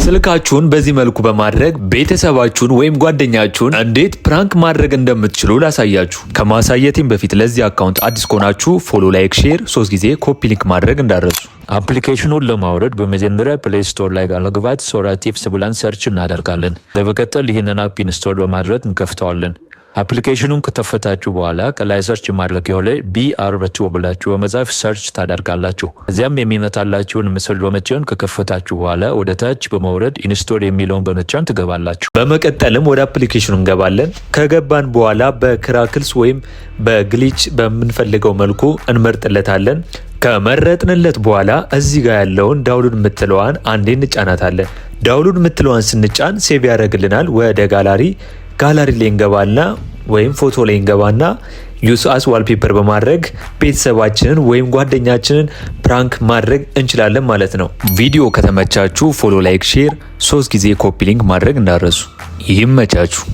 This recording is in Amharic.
ስልካችሁን በዚህ መልኩ በማድረግ ቤተሰባችሁን ወይም ጓደኛችሁን እንዴት ፕራንክ ማድረግ እንደምትችሉ ላሳያችሁ። ከማሳየቴም በፊት ለዚህ አካውንት አዲስ ከሆናችሁ ፎሎ፣ ላይክ፣ ሼር 3 ጊዜ ኮፒ ሊንክ ማድረግ እንዳረሱ። አፕሊኬሽኑን ለማውረድ በመጀመሪያ ፕሌይ ስቶር ላይ ለመግባት ሶራ ቲፕስ ብለን ሰርች እናደርጋለን። በመቀጠል ይህንን አፕ ኢንስቶል በማድረግ እንከፍተዋለን። አፕሊኬሽኑን ከተፈታችሁ በኋላ ከላይ ሰርች ማድረጊያው ላይ BR2 ብላችሁ በመጻፍ ሰርች ታደርጋላችሁ። እዚያም የሚመጣላችሁን ምስል በመጫን ከከፈታችሁ በኋላ ወደ ታች በመውረድ ኢንስቶል የሚለውን በመጫን ትገባላችሁ። በመቀጠልም ወደ አፕሊኬሽኑ እንገባለን። ከገባን በኋላ በክራክልስ ወይም በግሊች በምንፈልገው መልኩ እንመርጥለታለን። ከመረጥንለት በኋላ እዚህ ጋር ያለውን ዳውንሎድ የምትለዋን አንዴ እንጫናታለን። ዳውንሎድ የምትለዋን ስንጫን ሴቭ ያደርግልናል። ወደ ጋላሪ ላይ እንገባና ወይም ፎቶ ላይ እንገባና ዩስ አስ ዋልፔፐር በማድረግ ቤተሰባችንን ወይም ጓደኛችንን ፕራንክ ማድረግ እንችላለን ማለት ነው። ቪዲዮ ከተመቻችሁ ፎሎ፣ ላይክ፣ ሼር 3 ጊዜ ኮፒ ሊንክ ማድረግ እንዳረሱ። ይመቻችሁ።